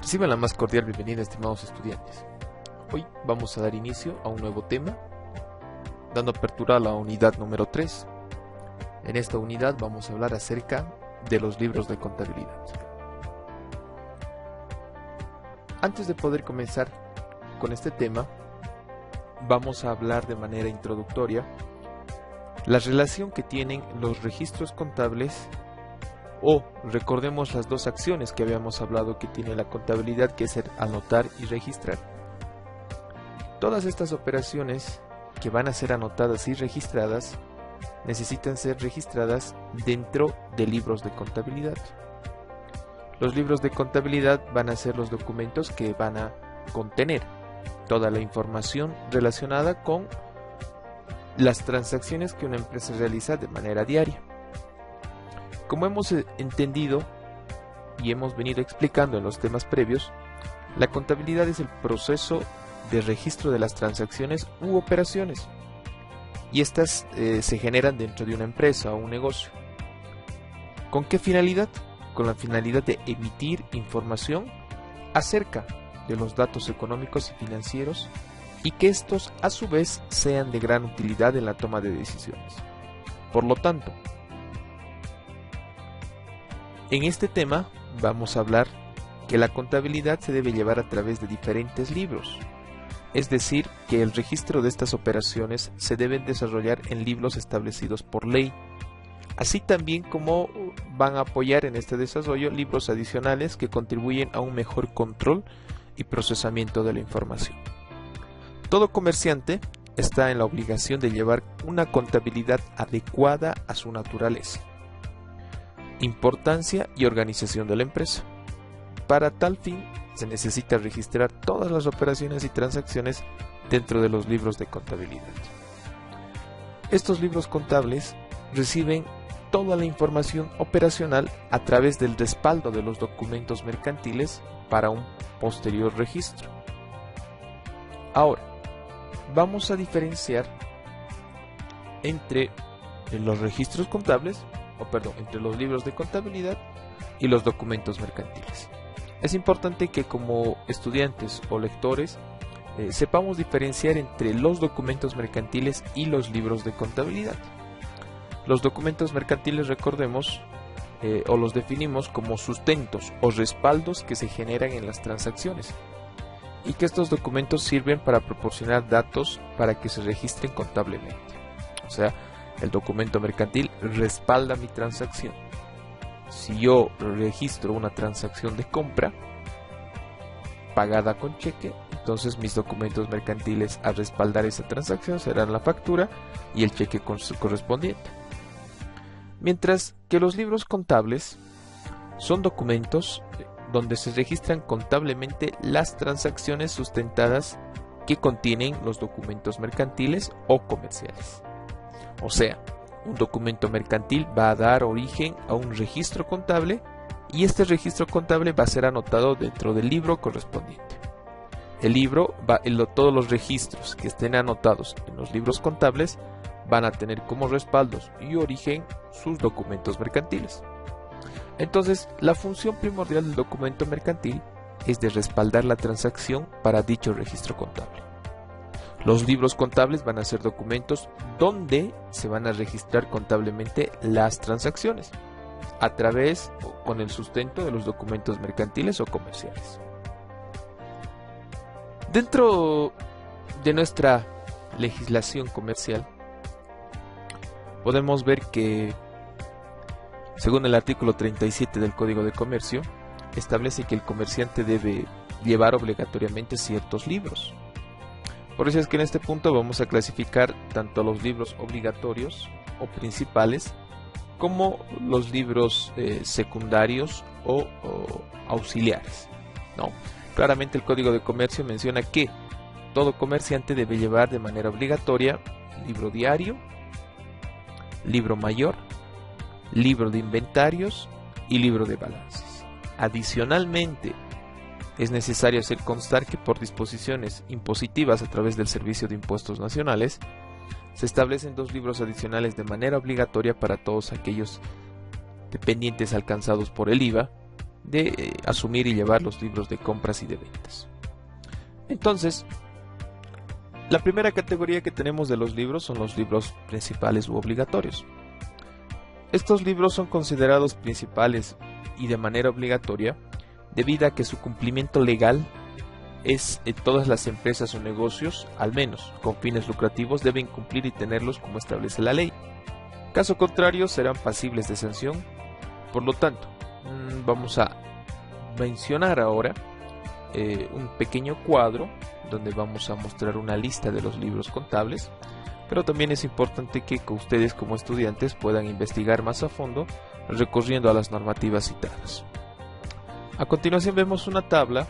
Reciban la más cordial bienvenida, estimados estudiantes. Hoy vamos a dar inicio a un nuevo tema, dando apertura a la unidad número 3. En esta unidad vamos a hablar acerca de los libros de contabilidad. Antes de poder comenzar con este tema, vamos a hablar de manera introductoria la relación que tienen los registros contables o recordemos las dos acciones que habíamos hablado que tiene la contabilidad, que es el anotar y registrar. Todas estas operaciones que van a ser anotadas y registradas necesitan ser registradas dentro de libros de contabilidad. Los libros de contabilidad van a ser los documentos que van a contener toda la información relacionada con las transacciones que una empresa realiza de manera diaria. Como hemos entendido y hemos venido explicando en los temas previos, la contabilidad es el proceso de registro de las transacciones u operaciones, y estas se generan dentro de una empresa o un negocio. ¿Con qué finalidad? Con la finalidad de emitir información acerca de los datos económicos y financieros y que estos a su vez sean de gran utilidad en la toma de decisiones. Por lo tanto, en este tema vamos a hablar que la contabilidad se debe llevar a través de diferentes libros, es decir, que el registro de estas operaciones se deben desarrollar en libros establecidos por ley, así también como van a apoyar en este desarrollo libros adicionales que contribuyen a un mejor control y procesamiento de la información. Todo comerciante está en la obligación de llevar una contabilidad adecuada a su naturaleza, importancia y organización de la empresa. Para tal fin, se necesita registrar todas las operaciones y transacciones dentro de los libros de contabilidad. Estos libros contables reciben toda la información operacional a través del respaldo de los documentos mercantiles para un posterior registro. Ahora, vamos a diferenciar entre los registros contables, entre los libros de contabilidad y los documentos mercantiles. Es importante que como estudiantes o lectores sepamos diferenciar entre los documentos mercantiles y los libros de contabilidad. Los documentos mercantiles, recordemos, o los definimos como sustentos o respaldos que se generan en las transacciones y que estos documentos sirven para proporcionar datos para que se registren contablemente. O sea, el documento mercantil respalda mi transacción. Si yo registro una transacción de compra pagada con cheque, entonces mis documentos mercantiles a respaldar esa transacción serán la factura y el cheque correspondiente. Mientras que los libros contables son documentos donde se registran contablemente las transacciones sustentadas que contienen los documentos mercantiles o comerciales. O sea, un documento mercantil va a dar origen a un registro contable y este registro contable va a ser anotado dentro del libro correspondiente. El libro, todos los registros que estén anotados en los libros contables van a tener como respaldos y origen sus documentos mercantiles. Entonces, la función primordial del documento mercantil es de respaldar la transacción para dicho registro contable. Los libros contables van a ser documentos donde se van a registrar contablemente las transacciones a través o con el sustento de los documentos mercantiles o comerciales. Dentro de nuestra legislación comercial podemos ver que, según el artículo 37 del Código de Comercio, establece que el comerciante debe llevar obligatoriamente ciertos libros. Por eso es que en este punto vamos a clasificar tanto los libros obligatorios o principales como los libros secundarios o auxiliares, ¿no? Claramente el Código de Comercio menciona que todo comerciante debe llevar de manera obligatoria libro diario, libro mayor, libro de inventarios y libro de balances. Adicionalmente, es necesario hacer constar que por disposiciones impositivas a través del Servicio de Impuestos Nacionales, se establecen 2 libros adicionales de manera obligatoria para todos aquellos dependientes alcanzados por el IVA de asumir y llevar los libros de compras y de ventas. Entonces, la primera categoría que tenemos de los libros son los libros principales u obligatorios. Estos libros son considerados principales y de manera obligatoria debido a que su cumplimiento legal es todas las empresas o negocios, al menos con fines lucrativos, deben cumplir y tenerlos como establece la ley. Caso contrario, serán pasibles de sanción. Por lo tanto, vamos a mencionar ahora un pequeño cuadro donde vamos a mostrar una lista de los libros contables, pero también es importante que ustedes como estudiantes puedan investigar más a fondo recurriendo a las normativas citadas. A continuación vemos una tabla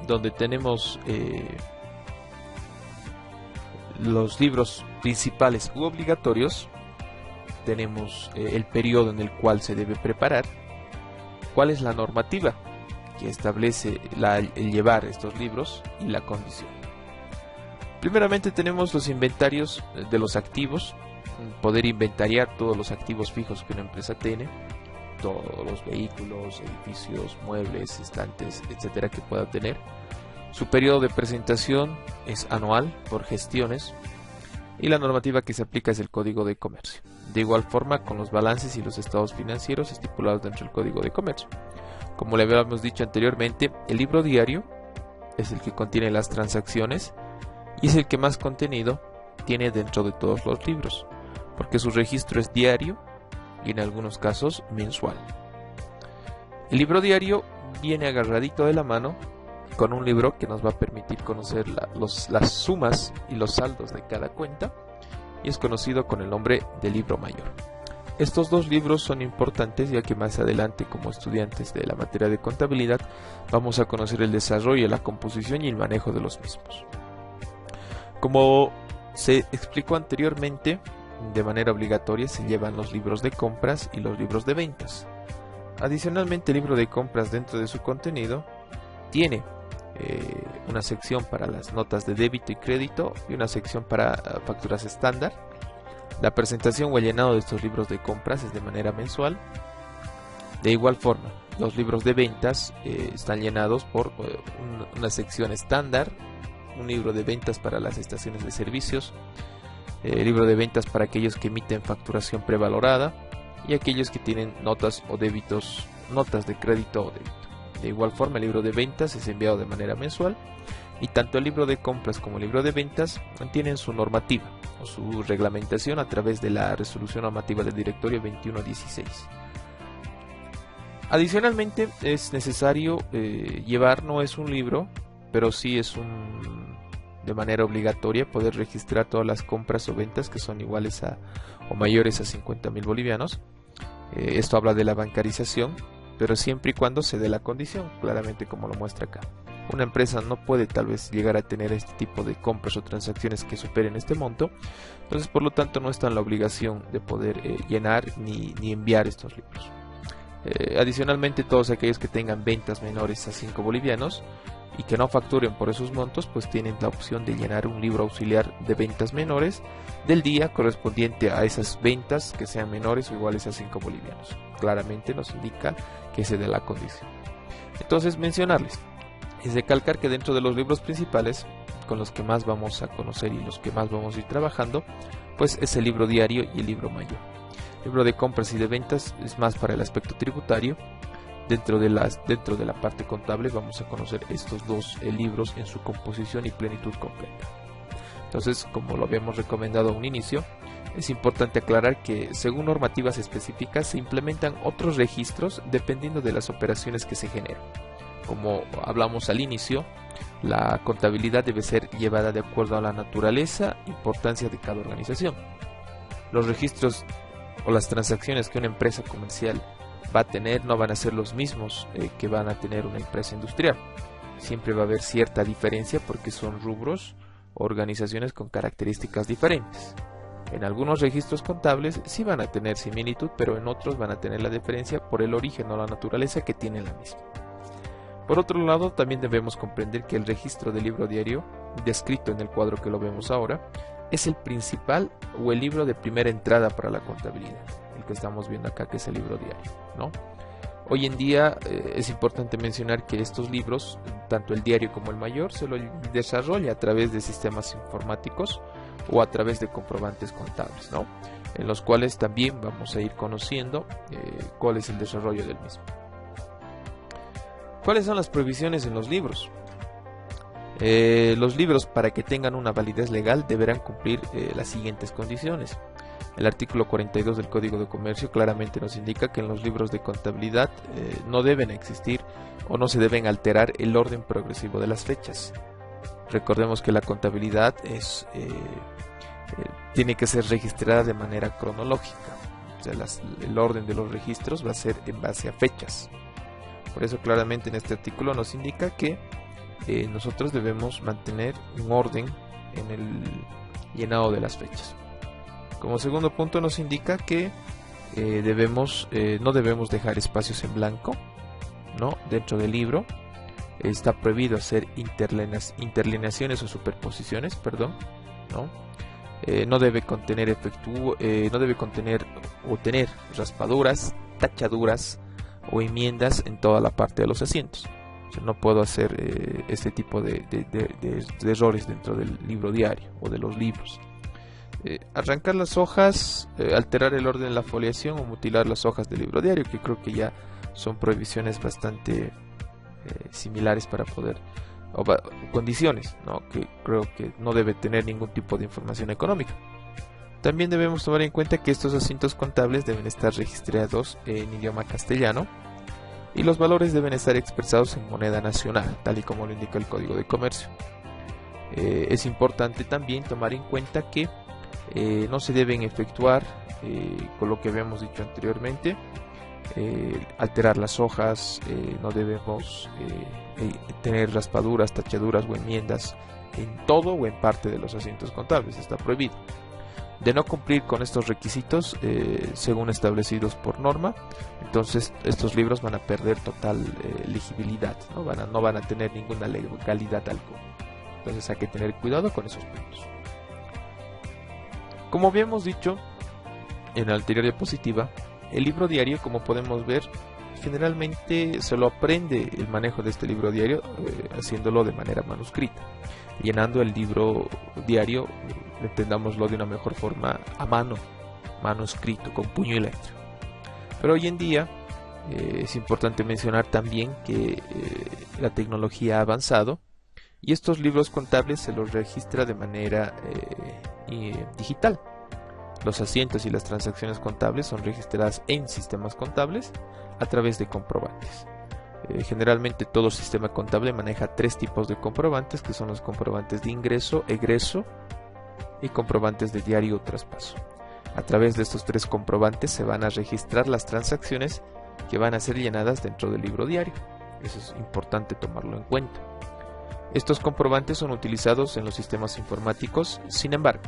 donde tenemos los libros principales u obligatorios, tenemos el periodo en el cual se debe preparar, cuál es la normativa que establece el llevar estos libros y la condición. Primeramente tenemos los inventarios de los activos, poder inventariar todos los activos fijos que una empresa tiene, todos los vehículos, edificios, muebles, estantes, etcétera que pueda tener. Su periodo de presentación es anual por gestiones y la normativa que se aplica es el Código de Comercio. De igual forma con los balances y los estados financieros estipulados dentro del Código de Comercio. Como le habíamos dicho anteriormente, el libro diario es el que contiene las transacciones y es el que más contenido tiene dentro de todos los libros, porque su registro es diario y en algunos casos mensual. El libro diario viene agarradito de la mano con un libro que nos va a permitir conocer las sumas y los saldos de cada cuenta y es conocido con el nombre de libro mayor. Estos dos libros son importantes ya que más adelante como estudiantes de la materia de contabilidad vamos a conocer el desarrollo, la composición y el manejo de los mismos. Como se explicó anteriormente, de manera obligatoria se llevan los libros de compras y los libros de ventas. Adicionalmente, el libro de compras dentro de su contenido tiene una sección para las notas de débito y crédito y una sección para facturas estándar. La presentación o el llenado de estos libros de compras es de manera mensual. De igual forma, los libros de ventas están llenados por una sección estándar, un libro de ventas para las estaciones de servicios, libro de ventas para aquellos que emiten facturación prevalorada y aquellos que tienen notas o débitos, notas de crédito o débito. De igual forma, el libro de ventas es enviado de manera mensual y tanto el libro de compras como el libro de ventas tienen su normativa o su reglamentación a través de la resolución normativa del directorio 2116. Adicionalmente, es necesario llevar, no es un libro, pero sí es de manera obligatoria poder registrar todas las compras o ventas que son iguales a o mayores a 50.000 bolivianos. Esto habla de la bancarización, pero siempre y cuando se dé la condición, claramente como lo muestra acá. Una empresa no puede tal vez llegar a tener este tipo de compras o transacciones que superen este monto, entonces por lo tanto no está en la obligación de poder llenar ni enviar estos libros. Adicionalmente, todos aquellos que tengan ventas menores a 5 bolivianos y que no facturen por esos montos, pues tienen la opción de llenar un libro auxiliar de ventas menores del día correspondiente a esas ventas que sean menores o iguales a 5 bolivianos. Claramente nos indica que se dé la condición. Entonces, mencionarles es recalcar que dentro de los libros principales con los que más vamos a conocer y los que más vamos a ir trabajando, pues es el libro diario y el libro mayor. El libro de compras y de ventas es más para el aspecto tributario. Dentro de la parte contable vamos a conocer estos dos libros en su composición y plenitud completa. Entonces, como lo habíamos recomendado a un inicio, es importante aclarar que según normativas específicas se implementan otros registros dependiendo de las operaciones que se generan. Como hablamos al inicio, la contabilidad debe ser llevada de acuerdo a la naturaleza e importancia de cada organización. Los registros o las transacciones que una empresa comercial va a tener no van a ser los mismos que van a tener una empresa industrial. Siempre va a haber cierta diferencia porque son rubros o organizaciones con características diferentes. En algunos registros contables sí van a tener similitud, pero en otros van a tener la diferencia por el origen o la naturaleza que tiene la misma. Por otro lado, también debemos comprender que el registro del libro diario, descrito en el cuadro que lo vemos ahora, es el principal o el libro de primera entrada para la contabilidad, el que estamos viendo acá, que es el libro diario, ¿no? Hoy en día es importante mencionar que estos libros, tanto el diario como el mayor, se lo desarrolla a través de sistemas informáticos o a través de comprobantes contables, ¿no? En los cuales también vamos a ir conociendo cuál es el desarrollo del mismo. ¿Cuáles son las prohibiciones en los libros? Los libros, para que tengan una validez legal, deberán cumplir las siguientes condiciones. El artículo 42 del Código de Comercio claramente nos indica que en los libros de contabilidad no deben existir o no se deben alterar el orden progresivo de las fechas. Recordemos que la contabilidad tiene que ser registrada de manera cronológica. O sea, el orden de los registros va a ser en base a fechas. Por eso claramente en este artículo nos indica que nosotros debemos mantener un orden en el llenado de las fechas. Como segundo punto nos indica que no debemos dejar espacios en blanco, ¿no? Dentro del libro. Está prohibido hacer interlineaciones o superposiciones, ¿no? No debe contener o tener raspaduras, tachaduras o enmiendas en toda la parte de los asientos. O sea, no puedo hacer este tipo de errores dentro del libro diario o de los libros. Arrancar las hojas, alterar el orden de la foliación o mutilar las hojas del libro diario, que creo que ya son prohibiciones bastante similares para poder, o condiciones, ¿no? Que creo que no debe tener ningún tipo de información económica. También debemos tomar en cuenta que estos asientos contables deben estar registrados en idioma castellano y los valores deben estar expresados en moneda nacional, tal y como lo indica el Código de Comercio. Es importante también tomar en cuenta que no se deben efectuar, con lo que habíamos dicho anteriormente, alterar las hojas, no debemos tener raspaduras, tachaduras o enmiendas en todo o en parte de los asientos contables, está prohibido. De no cumplir con estos requisitos según establecidos por norma, entonces estos libros van a perder total legibilidad, no van a tener ninguna legalidad alguna. Entonces hay que tener cuidado con esos puntos. Como habíamos dicho en la anterior diapositiva, el libro diario, como podemos ver, generalmente se lo aprende el manejo de este libro diario haciéndolo de manera manuscrita, llenando el libro diario, entendámoslo de una mejor forma, a mano, manuscrito, con puño y letra. Pero hoy en día es importante mencionar también que la tecnología ha avanzado y estos libros contables se los registra de manera digital. Los asientos y las transacciones contables son registradas en sistemas contables a través de comprobantes. Generalmente todo sistema contable maneja tres tipos de comprobantes, que son los comprobantes de ingreso, egreso y comprobantes de diario o traspaso. A través de estos tres comprobantes se van a registrar las transacciones que van a ser llenadas dentro del libro diario. Eso es importante tomarlo en cuenta. Estos comprobantes son utilizados en los sistemas informáticos. Sin embargo,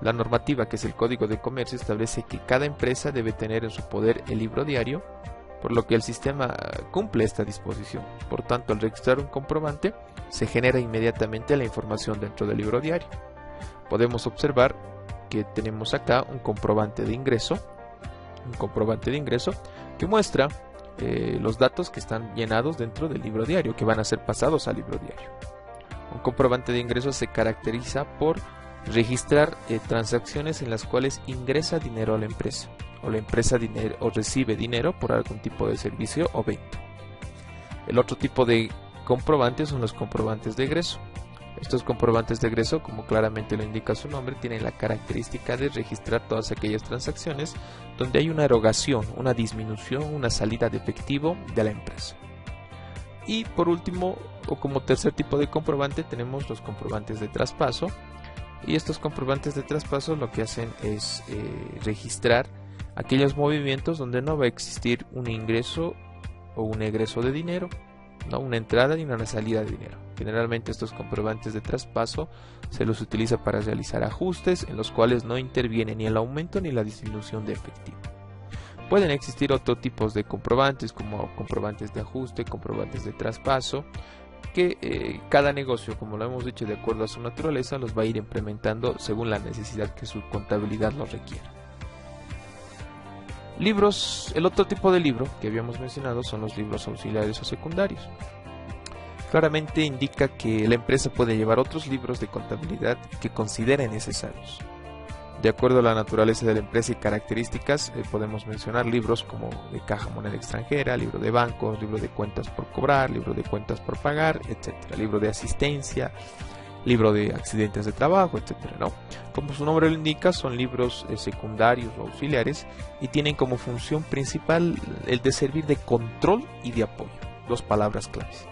la normativa, que es el Código de Comercio, establece que cada empresa debe tener en su poder el libro diario, por lo que el sistema cumple esta disposición. Por tanto, al registrar un comprobante, se genera inmediatamente la información dentro del libro diario. Podemos observar que tenemos acá un comprobante de ingreso que muestra los datos que están llenados dentro del libro diario, que van a ser pasados al libro diario. Un comprobante de ingreso se caracteriza por registrar transacciones en las cuales ingresa dinero a la empresa, o la empresa recibe dinero por algún tipo de servicio o venta. El otro tipo de comprobantes son los comprobantes de egreso. Estos comprobantes de egreso, como claramente lo indica su nombre, tienen la característica de registrar todas aquellas transacciones donde hay una erogación, una disminución, una salida de efectivo de la empresa. Y por último, o como tercer tipo de comprobante, tenemos los comprobantes de traspaso. Y estos comprobantes de traspaso lo que hacen es registrar aquellos movimientos donde no va a existir un ingreso o un egreso de dinero, ¿no? Una entrada y una salida de dinero. Generalmente estos comprobantes de traspaso se los utiliza para realizar ajustes en los cuales no interviene ni el aumento ni la disminución de efectivo. Pueden existir otros tipos de comprobantes, como comprobantes de ajuste, comprobantes de traspaso, que cada negocio, como lo hemos dicho, de acuerdo a su naturaleza, los va a ir implementando según la necesidad que su contabilidad lo requiera. El otro tipo de libro que habíamos mencionado son los libros auxiliares o secundarios. Claramente indica que la empresa puede llevar otros libros de contabilidad que considere necesarios. De acuerdo a la naturaleza de la empresa y características, podemos mencionar libros como de caja moneda extranjera, libro de bancos, libro de cuentas por cobrar, libro de cuentas por pagar, etc. Libro de asistencia, libro de accidentes de trabajo, etcétera, ¿no? Como su nombre lo indica, son libros secundarios o auxiliares y tienen como función principal el de servir de control y de apoyo. Dos palabras claves.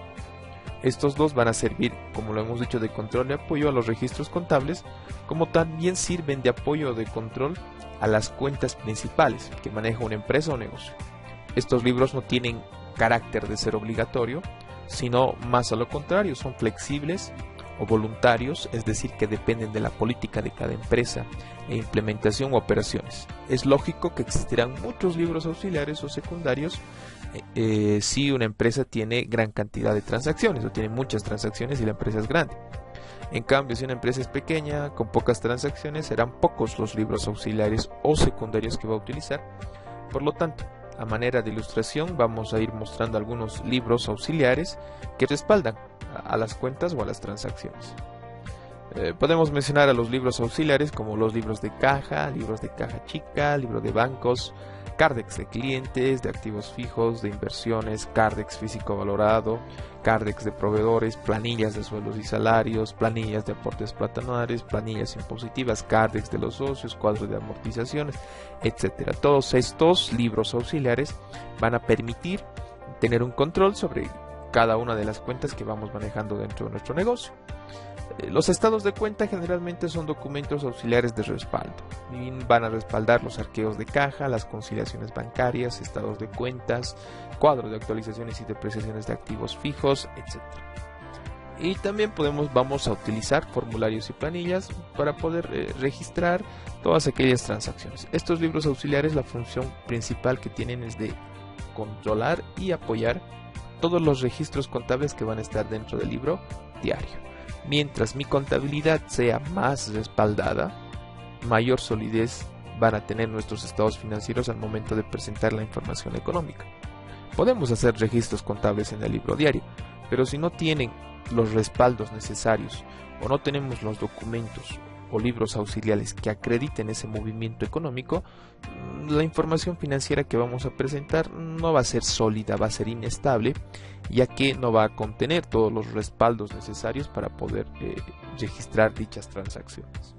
Estos dos van a servir, como lo hemos dicho, de control y apoyo a los registros contables, como también sirven de apoyo o de control a las cuentas principales que maneja una empresa o negocio. Estos libros no tienen carácter de ser obligatorio, sino más a lo contrario, son flexibles o voluntarios, es decir, que dependen de la política de cada empresa e implementación o operaciones. Es lógico que existirán muchos libros auxiliares o secundarios si una empresa tiene gran cantidad de transacciones o tiene muchas transacciones y la empresa es grande. En cambio, si una empresa es pequeña, con pocas transacciones, serán pocos los libros auxiliares o secundarios que va a utilizar. Por lo tanto, a manera de ilustración, vamos a ir mostrando algunos libros auxiliares que respaldan a las cuentas o a las transacciones. Podemos mencionar a los libros auxiliares como los libros de caja chica, libro de bancos, Cardex de clientes, de activos fijos, de inversiones, Cardex físico valorado, Cardex de proveedores, planillas de sueldos y salarios, planillas de aportes patronales, planillas impositivas, Cardex de los socios, cuadro de amortizaciones, etcétera. Todos estos libros auxiliares van a permitir tener un control sobre cada una de las cuentas que vamos manejando dentro de nuestro negocio. Los estados de cuenta generalmente son documentos auxiliares de respaldo y van a respaldar los arqueos de caja, las conciliaciones bancarias, estados de cuentas, cuadros de actualizaciones y depreciaciones de activos fijos, etc. Y también vamos a utilizar formularios y planillas para poder registrar todas aquellas transacciones. Estos libros auxiliares, la función principal que tienen es de controlar y apoyar todos los registros contables que van a estar dentro del libro diario. Mientras mi contabilidad sea más respaldada, mayor solidez van a tener nuestros estados financieros al momento de presentar la información económica. Podemos hacer registros contables en el libro diario, pero si no tienen los respaldos necesarios o no tenemos los documentos o libros auxiliares que acrediten ese movimiento económico, la información financiera que vamos a presentar no va a ser sólida, va a ser inestable, ya que no va a contener todos los respaldos necesarios para poder registrar dichas transacciones.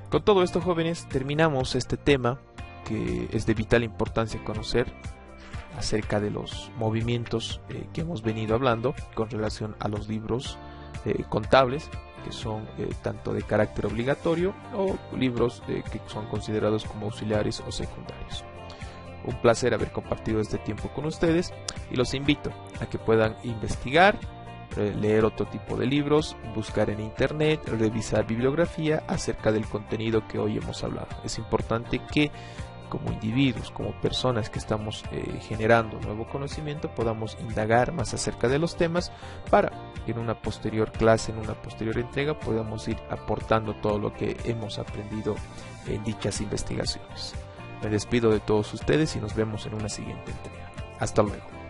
Con todo esto, jóvenes, terminamos este tema que es de vital importancia conocer acerca de los movimientos que hemos venido hablando con relación a los libros contables, que son tanto de carácter obligatorio o libros que son considerados como auxiliares o secundarios. Un placer haber compartido este tiempo con ustedes y los invito a que puedan investigar, leer otro tipo de libros, buscar en internet, revisar bibliografía acerca del contenido que hoy hemos hablado. Es importante que como individuos, como personas que estamos generando nuevo conocimiento, podamos indagar más acerca de los temas para que en una posterior clase, en una posterior entrega, podamos ir aportando todo lo que hemos aprendido en dichas investigaciones. Me despido de todos ustedes y nos vemos en una siguiente entrega. Hasta luego.